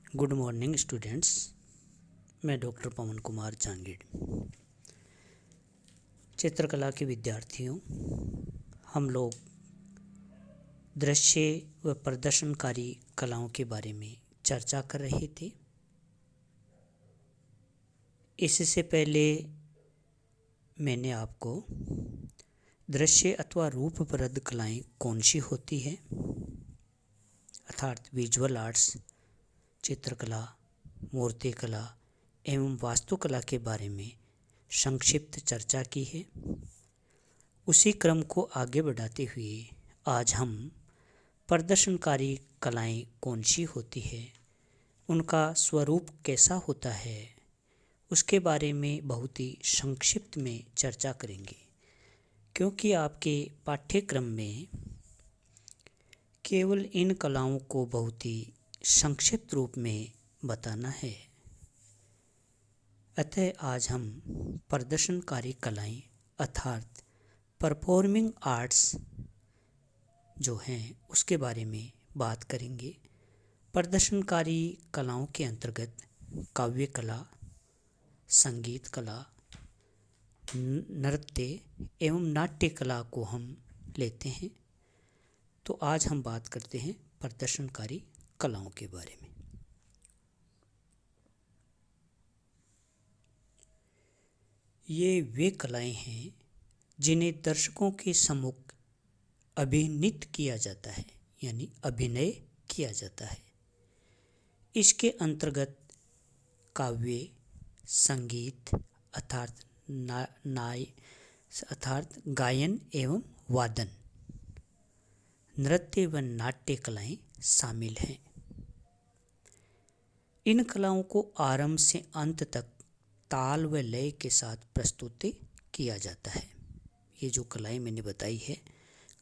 Good morning students. मैं doctor पवन कुमार जांगीड़। चित्रकला के विद्यार्थियों, हम लोग दृश्य व प्रदर्शनकारी कलाओं के बारे में चर्चा कर रहे थे। इससे पहले मैंने आपको दृश्य अथवा रूपप्रद कलाएं कौन सी होती है, अर्थात विजुअल आर्ट्स, चित्रकला, मूर्तिकला एवं वास्तुकला के बारे में संक्षिप्त चर्चा की है। उसी क्रम को आगे बढ़ाते हुए आज हम प्रदर्शनकारी कलाएं कौन सी होती है, उनका स्वरूप कैसा होता है, उसके बारे में बहुत ही संक्षिप्त में चर्चा करेंगे। क्योंकि आपके पाठ्यक्रम में केवल इन कलाओं को बहुत ही संक्षिप्त रूप में बताना है, अतः आज हम प्रदर्शनकारी कलाएं अर्थात परफॉर्मिंग आर्ट्स जो हैं उसके बारे में बात करेंगे। प्रदर्शनकारी कलाओं के अंतर्गत काव्य कला, संगीत कला, नृत्य एवं नाट्य कला को हम लेते हैं। तो आज हम बात करते हैं प्रदर्शनकारी कलाओं के बारे में। ये वे कलाएं हैं जिन्हें दर्शकों के सम्मुख अभिनीत किया जाता है, यानी अभिनय किया जाता है। इसके अंतर्गत काव्य, संगीत अर्थात अर्थात गायन एवं वादन, नृत्य व नाट्य कलाएं शामिल हैं। इन कलाओं को आरंभ से अंत तक ताल व लय के साथ प्रस्तुत किया जाता है। ये जो कलाएं मैंने बताई है,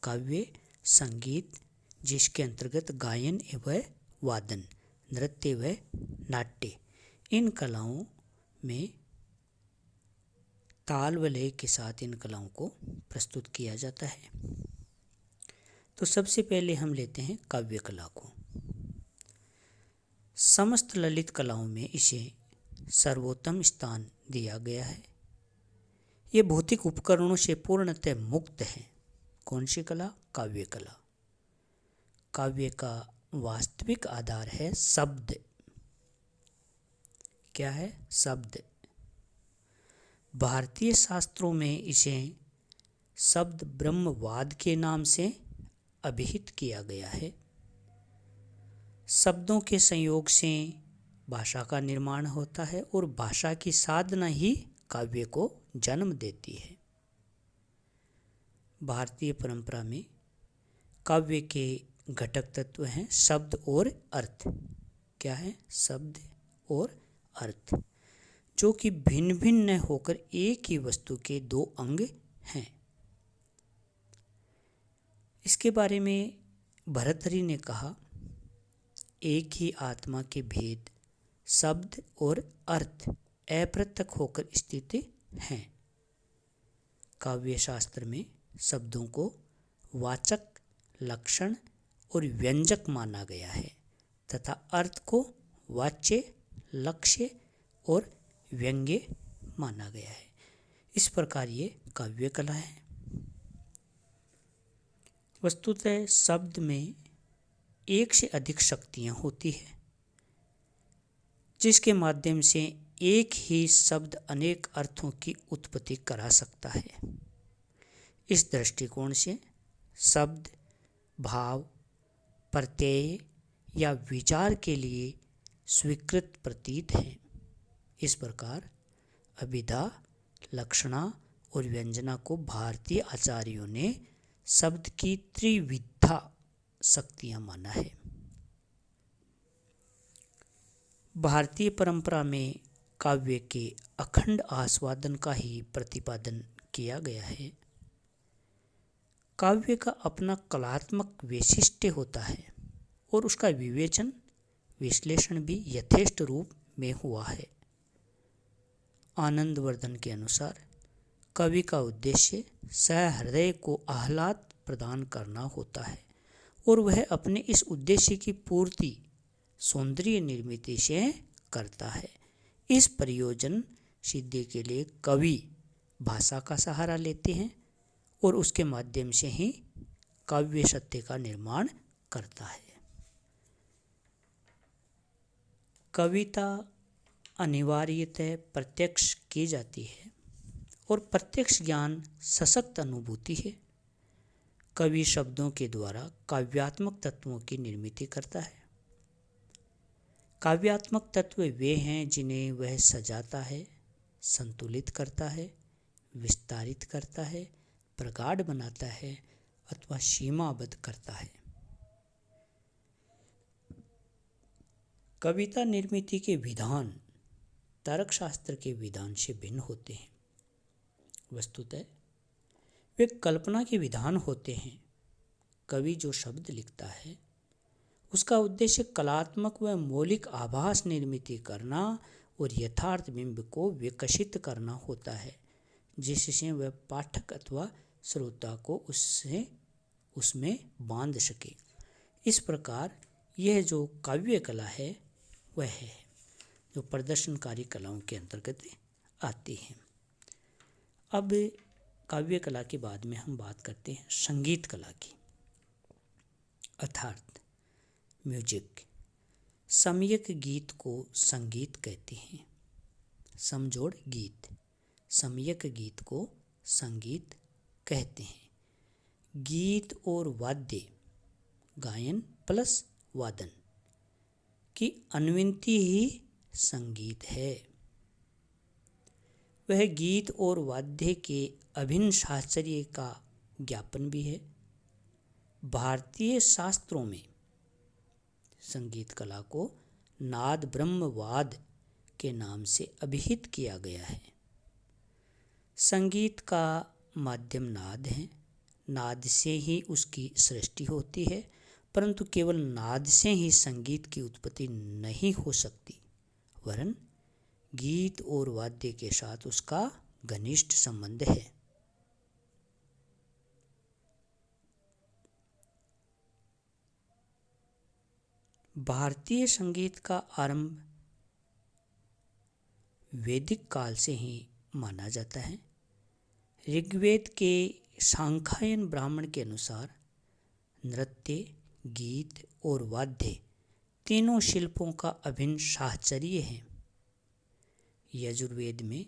काव्य, संगीत जिसके अंतर्गत गायन एवं वादन, नृत्य व नाट्य, इन कलाओं में ताल व लय के साथ इन कलाओं को प्रस्तुत किया जाता है। तो सबसे पहले हम लेते हैं काव्य कला को। समस्त ललित कलाओं में इसे सर्वोत्तम स्थान दिया गया है। ये भौतिक उपकरणों से पूर्णतः मुक्त है। कौन सी कला? काव्य कला। काव्य का वास्तविक आधार है शब्द। क्या है? शब्द। भारतीय शास्त्रों में इसे शब्द ब्रह्मवाद के नाम से अभिहित किया गया है। शब्दों के संयोग से भाषा का निर्माण होता है और भाषा की साधना ही काव्य को जन्म देती है। भारतीय परंपरा में काव्य के घटक तत्व हैं शब्द और अर्थ। क्या है? शब्द और अर्थ, जो कि भिन्न भिन्न होकर एक ही वस्तु के दो अंग हैं। इसके बारे में भर्तृहरि ने कहा, एक ही आत्मा के भेद शब्द और अर्थ अपृथक होकर स्थित हैं। काव्य शास्त्र में शब्दों को वाचक, लक्षण और व्यंजक माना गया है तथा अर्थ को वाच्य, लक्ष्य और व्यंग्य माना गया है। इस प्रकार ये काव्य कला है। वस्तुतः शब्द में एक से अधिक शक्तियाँ होती हैं, जिसके माध्यम से एक ही शब्द अनेक अर्थों की उत्पत्ति करा सकता है। इस दृष्टिकोण से शब्द भाव, प्रत्यय या विचार के लिए स्वीकृत प्रतीत हैं। इस प्रकार अभिधा, लक्षणा और व्यंजना को भारतीय आचार्यों ने शब्द की त्रिविधा शक्तियाँ माना है। भारतीय परंपरा में काव्य के अखंड आस्वादन का ही प्रतिपादन किया गया है। काव्य का अपना कलात्मक वैशिष्ट्य होता है और उसका विवेचन, विश्लेषण भी यथेष्ट रूप में हुआ है। आनंदवर्धन के अनुसार कवि का उद्देश्य सहृदय को आह्लाद प्रदान करना होता है और वह अपने इस उद्देश्य की पूर्ति सौंदर्य निर्मित से करता है। इस प्रयोजन सिद्धि के लिए कवि भाषा का सहारा लेते हैं और उसके माध्यम से ही काव्य सत्य का निर्माण करता है। कविता अनिवार्यतः प्रत्यक्ष की जाती है और प्रत्यक्ष ज्ञान सशक्त अनुभूति है। कवि शब्दों के द्वारा काव्यात्मक तत्वों की निर्मित करता है। काव्यात्मक तत्व वे हैं जिन्हें वह सजाता है, संतुलित करता है, विस्तारित करता है, प्रगाढ़ बनाता है अथवा सीमाबद्ध करता है। कविता निर्मिति के विधान तर्कशास्त्र के विधान से भिन्न होते हैं। वस्तुतः वे कल्पना के विधान होते हैं। कवि जो शब्द लिखता है उसका उद्देश्य कलात्मक व मौलिक आभास निर्मित करना और यथार्थ बिंब को विकसित करना होता है, जिससे वह पाठक अथवा श्रोता को उसमें बांध सके। इस प्रकार यह जो काव्य कला है वह है जो प्रदर्शनकारी कलाओं के अंतर्गत आती है। अब काव्य कला के बाद में हम बात करते हैं संगीत कला की, अर्थात म्यूजिक। सम्यक गीत को संगीत कहते हैं। समजोड़ गीत, सम्यक गीत को संगीत कहते हैं। गीत और वाद्य, गायन प्लस वादन की अन्विति ही संगीत है। वह गीत और वाद्य के अभिन्न शास्त्रीय का ज्ञापन भी है। भारतीय शास्त्रों में संगीत कला को नाद ब्रह्मवाद के नाम से अभिहित किया गया है। संगीत का माध्यम नाद है। नाद से ही उसकी सृष्टि होती है, परंतु केवल नाद से ही संगीत की उत्पत्ति नहीं हो सकती, वरन गीत और वाद्य के साथ उसका घनिष्ठ संबंध है। भारतीय संगीत का आरंभ वैदिक काल से ही माना जाता है। ऋग्वेद के सांख्यायन ब्राह्मण के अनुसार नृत्य, गीत और वाद्य तीनों शिल्पों का अभिन्न साहचर्य है। यजुर्वेद में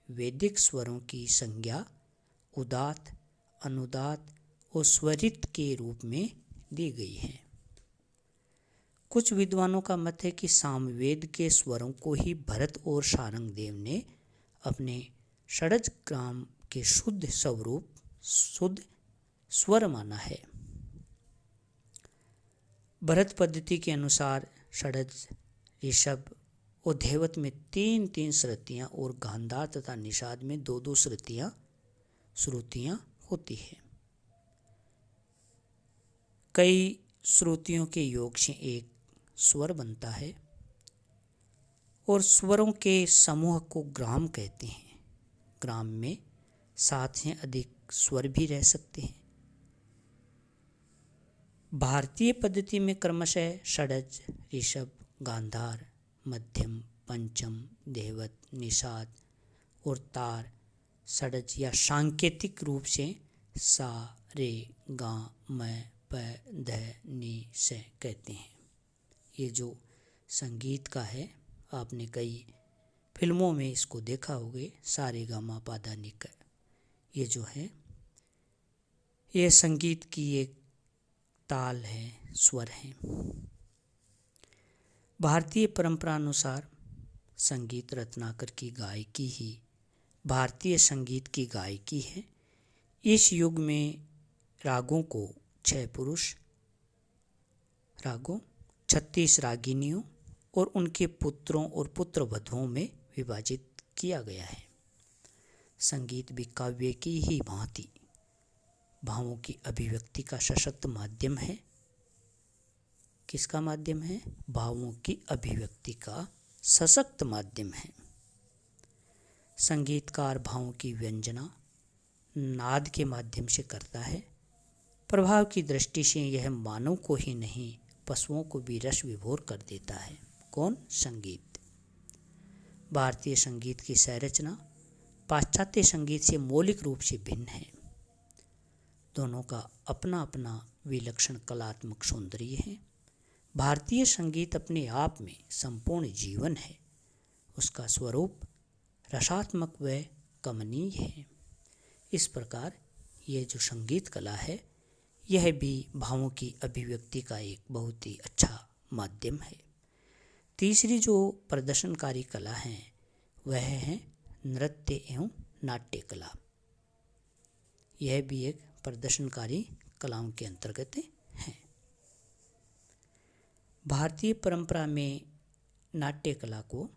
वैदिक स्वरों की संज्ञा उदात्त, अनुदात्त और स्वरित के रूप में दी गई है। कुछ विद्वानों का मत है कि सामवेद के स्वरों को ही भरत और शारंगदेव ने अपने षड्ज ग्राम के शुद्ध स्वरूप, शुद्ध स्वर माना है। भरत पद्धति के अनुसार षड्ज, ऋषभ और धैवत में 3-3 श्रुतियाँ और गांधार तथा निषाद में 2-2 श्रुतियाँ होती है। कई श्रुतियों के योग से एक स्वर बनता है और स्वरों के समूह को ग्राम कहते हैं। ग्राम में 7 से अधिक स्वर भी रह सकते हैं। भारतीय पद्धति में क्रमशः षड्ज, ऋषभ, गांधार, मध्यम, पंचम, धैवत, निषाद और तार षड्ज या सांकेतिक रूप से सा, रे, गा, म, प, ध, नि, स कहते हैं। ये जो संगीत का है, आपने कई फिल्मों में इसको देखा होगे, सा रे गा मा पा धा नि क। ये जो है ये संगीत की एक ताल है, स्वर है। भारतीय परंपरा अनुसार संगीत रत्नाकर की गायकी ही भारतीय संगीत की गायकी है। इस युग में रागों को 6 पुरुष रागों, 36 रागिनियों और उनके पुत्रों और पुत्रवधुओं में विभाजित किया गया है। संगीत भी काव्य की ही भांति भावों की अभिव्यक्ति का सशक्त माध्यम है। किसका माध्यम है? भावों की अभिव्यक्ति का सशक्त माध्यम है। संगीतकार भावों की व्यंजना नाद के माध्यम से करता है। प्रभाव की दृष्टि से यह मानव को ही नहीं पशुओं को भी रस विभोर कर देता है। कौन? संगीत। भारतीय संगीत की संरचना पाश्चात्य संगीत से मौलिक रूप से भिन्न है। दोनों का अपना अपना विलक्षण कलात्मक सौंदर्य है। भारतीय संगीत अपने आप में संपूर्ण जीवन है। उसका स्वरूप रसात्मक व कमनीय है। इस प्रकार यह जो संगीत कला है, यह भी भावों की अभिव्यक्ति का एक बहुत ही अच्छा माध्यम है। तीसरी जो प्रदर्शनकारी कला है वह है नृत्य एवं नाट्य कला। यह भी एक प्रदर्शनकारी कलाओं के अंतर्गत है। भारतीय परंपरा में नाट्य कला को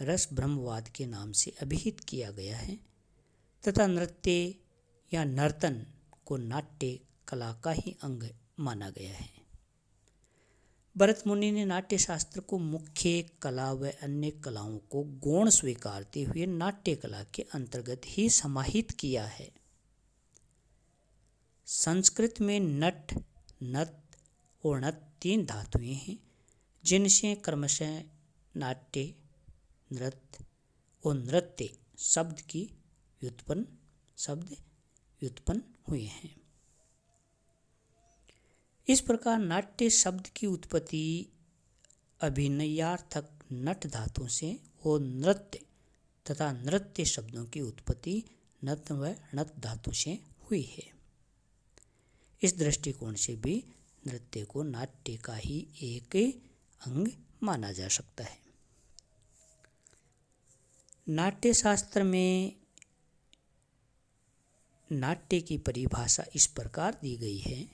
रस ब्रह्मवाद के नाम से अभिहित किया गया है तथा नृत्य या नर्तन को नाट्य कला का ही अंग माना गया है। भरत मुनि ने नाट्य शास्त्र को मुख्य कला व अन्य कलाओं को गौण स्वीकारते हुए नाट्य कला के अंतर्गत ही समाहित किया है। संस्कृत में नट, नत और नत 3 धातुएं हैं जिनसे क्रमशः नाट्य, नृत्य और नृत्य शब्द व्युत्पन्न हुए हैं। इस प्रकार नाट्य शब्द की उत्पत्ति अभिनयार्थक नट धातु से और नृत्य तथा नृत्य शब्दों की उत्पत्ति नत व नत धातु से हुई है। इस दृष्टिकोण से भी नृत्य को नाट्य का ही एक अंग माना जा सकता है। नाट्य शास्त्र में नाट्य की परिभाषा इस प्रकार दी गई है: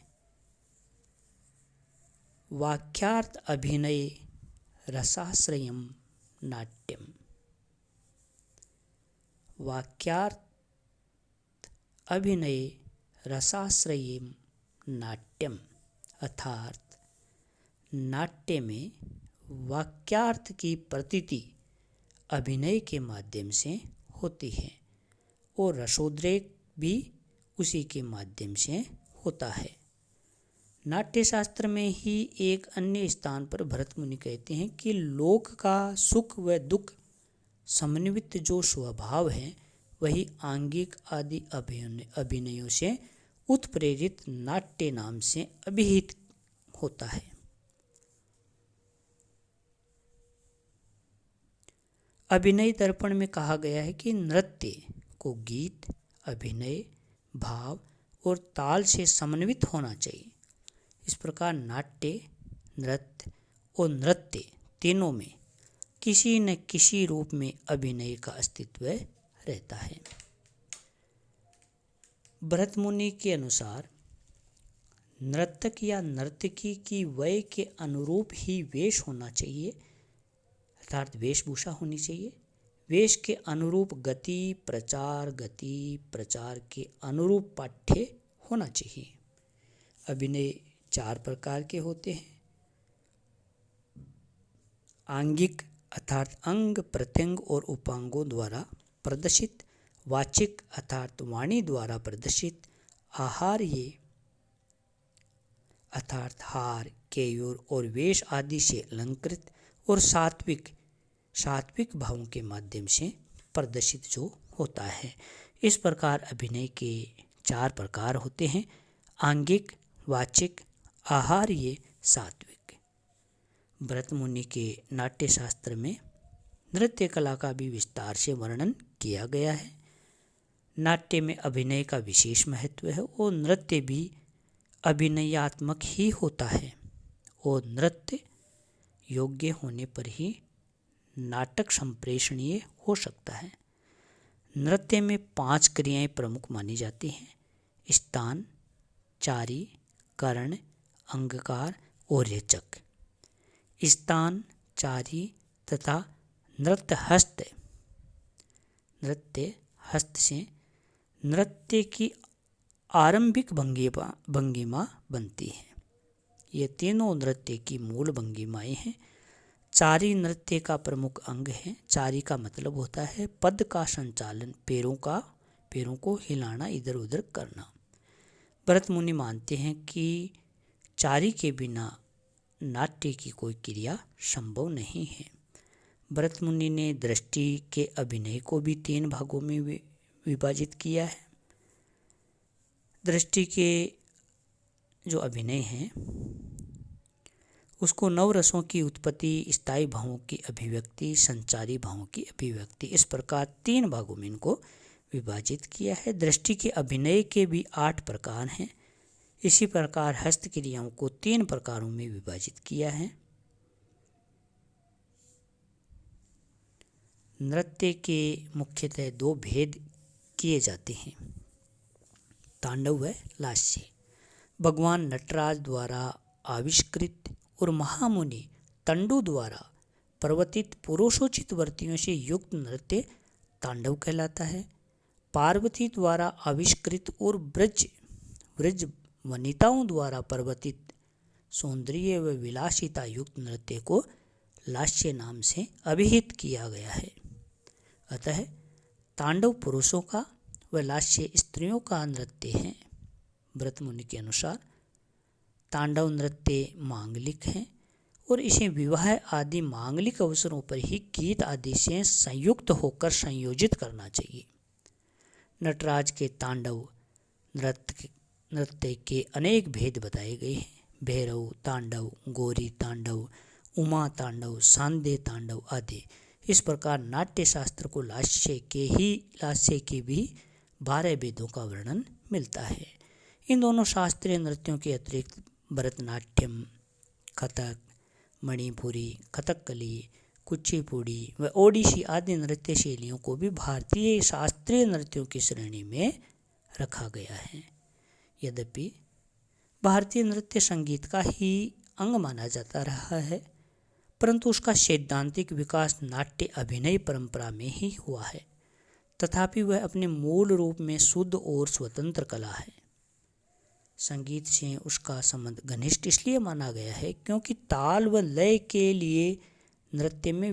वाक्यार्थ अभिनय रसाश्रयम् नाट्यम। वाक्यार्थ अभिनय रसाश्रयम् नाट्यम अर्थात नाट्य में वाक्यार्थ की प्रतीति अभिनय के माध्यम से होती है और रसोद्रेक भी उसी के माध्यम से होता है। नाट्य शास्त्र में ही एक अन्य स्थान पर भरत मुनि कहते हैं कि लोक का सुख व दुख समन्वित जो स्वभाव है वही आंगिक आदि अभिनयों से उत्प्रेरित नाट्य नाम से अभिहित होता है। अभिनय दर्पण में कहा गया है कि नृत्य को गीत, अभिनय, भाव और ताल से समन्वित होना चाहिए। इस प्रकार नाट्य, नृत्य और नृत्य तीनों में किसी न किसी रूप में अभिनय का अस्तित्व रहता है। भरत मुनि के अनुसार नर्तक या नर्तकी की वय के अनुरूप ही वेश होना चाहिए, अर्थात वेशभूषा होनी चाहिए। वेश के अनुरूप गति प्रचार के अनुरूप पाठ्य होना चाहिए। अभिनय 4 प्रकार के होते हैं: आंगिक अर्थात अंग प्रत्यंग और उपांगों द्वारा प्रदर्शित, वाचिक अर्थात वाणी द्वारा प्रदर्शित, आहार्य अर्थात हार, केयूर और वेश आदि से अलंकृत, और सात्विक भावों के माध्यम से प्रदर्शित जो होता है। इस प्रकार अभिनय के 4 प्रकार होते हैं: आंगिक, वाचिक, आहार्य, सात्विक। भरत मुनि के नाट्य शास्त्र में नृत्य कला का भी विस्तार से वर्णन किया गया है। नाट्य में अभिनय का विशेष महत्व है और नृत्य भी अभिनयात्मक ही होता है और नृत्य योग्य होने पर ही नाटक संप्रेषणीय हो सकता है। नृत्य में 5 क्रियाएं प्रमुख मानी जाती हैं: स्थान, चारी, कर्ण, अंगकार और रेचक। स्थान, चारी तथा नृत्य हस्त से नृत्य की आरंभिक भंगिमा बनती है। ये तीनों नृत्य की मूल भंगिमाएं हैं। चारी नृत्य का प्रमुख अंग है। चारी का मतलब होता है पद का संचालन, पैरों को हिलाना, इधर उधर करना। भरत मुनि मानते हैं कि चारी के बिना नाट्य की कोई क्रिया संभव नहीं है। भरत मुनि ने दृष्टि के अभिनय को भी 3 भागों में विभाजित किया है। दृष्टि के जो अभिनय हैं उसको 9 रसों की उत्पत्ति, स्थायी भावों की अभिव्यक्ति, संचारी भावों की अभिव्यक्ति, इस प्रकार 3 भागों में इनको विभाजित किया है। दृष्टि के अभिनय के भी 8 प्रकार हैं। इसी प्रकार हस्त क्रियाओं को 3 प्रकारों में विभाजित किया है। नृत्य के मुख्यतः 2 भेद किए जाते हैं, तांडव व लास्य। भगवान नटराज द्वारा आविष्कृत और महामुनि तंडु द्वारा प्रवर्तित पुरुषोचित वृत्तियों से युक्त नृत्य तांडव कहलाता है। पार्वती द्वारा आविष्कृत और ब्रज वनिताओं द्वारा प्रवर्तित सौंदर्य व विलासिता युक्त नृत्य को लास्य नाम से अभिहित किया गया है। अतः तांडव पुरुषों का व लास्य स्त्रियों का नृत्य है। भरत मुनि के अनुसार तांडव नृत्य मांगलिक है और इसे विवाह आदि मांगलिक अवसरों पर ही गीत आदि से संयुक्त होकर संयोजित करना चाहिए। नटराज के तांडव नृत्य के अनेक भेद बताए गए हैं। भैरव तांडव, गौरी तांडव, उमा तांडव, सांदे तांडव आदि। इस प्रकार नाट्य शास्त्र को लास्य के भी 12 भेदों का वर्णन मिलता है। इन दोनों शास्त्रीय नृत्यों के अतिरिक्त भरतनाट्यम, कथक, मणिपुरी, कथकली, कुचिपुड़ी व ओडिसी आदि नृत्य शैलियों को भी भारतीय शास्त्रीय नृत्यों की श्रेणी में रखा गया है। यद्यपि भारतीय नृत्य संगीत का ही अंग माना जाता रहा है, परंतु उसका सैद्धांतिक विकास नाट्य अभिनय परंपरा में ही हुआ है। तथापि वह अपने मूल रूप में शुद्ध और स्वतंत्र कला है। संगीत से उसका संबंध घनिष्ठ इसलिए माना गया है क्योंकि ताल व लय के लिए नृत्य में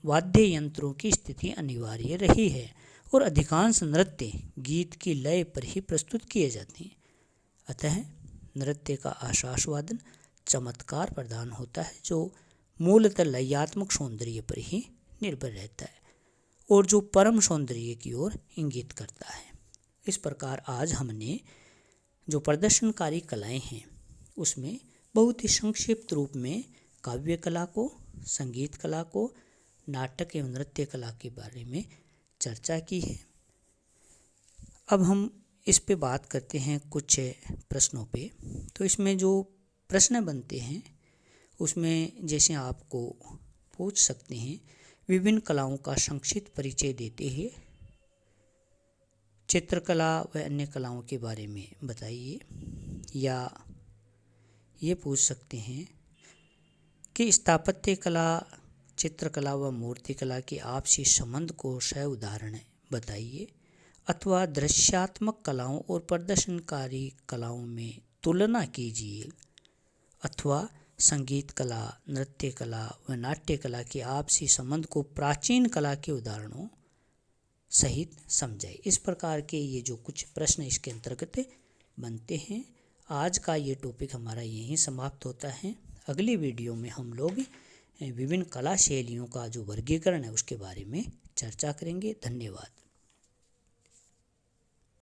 वाद्य यंत्रों की स्थिति अनिवार्य रही है और अधिकांश नृत्य गीत की लय पर ही प्रस्तुत किए जाते हैं। अतः नृत्य का आश्वासन चमत्कार प्रदान होता है जो मूलतः लयात्मक सौंदर्य पर ही निर्भर रहता है और जो परम सौंदर्य की ओर इंगित करता है। इस प्रकार आज हमने जो प्रदर्शनकारी कलाएं हैं उसमें बहुत ही संक्षिप्त रूप में काव्य कला को, संगीत कला को, नाटक एवं नृत्य कला के बारे में चर्चा की है। अब हम इस पे बात करते हैं कुछ प्रश्नों पे। तो इसमें जो प्रश्न बनते हैं उसमें जैसे आपको पूछ सकते हैं, विभिन्न कलाओं का संक्षिप्त परिचय देते हैं, चित्रकला व अन्य कलाओं के बारे में बताइए। या ये पूछ सकते हैं कि स्थापत्य कला, चित्रकला व मूर्तिकला के आपसी संबंध को सह उदाहरण बताइए। अथवा दृश्यात्मक कलाओं और प्रदर्शनकारी कलाओं में तुलना कीजिए। अथवा संगीत कला, नृत्य कला व नाट्य कला के आपसी संबंध को प्राचीन कला के उदाहरणों सहित समझाइए। इस प्रकार के ये जो कुछ प्रश्न इसके अंतर्गत बनते हैं। आज का ये टॉपिक हमारा यहीं समाप्त होता है। अगली वीडियो में हम लोग विभिन्न कला शैलियों का जो वर्गीकरण है उसके बारे में चर्चा करेंगे। धन्यवाद।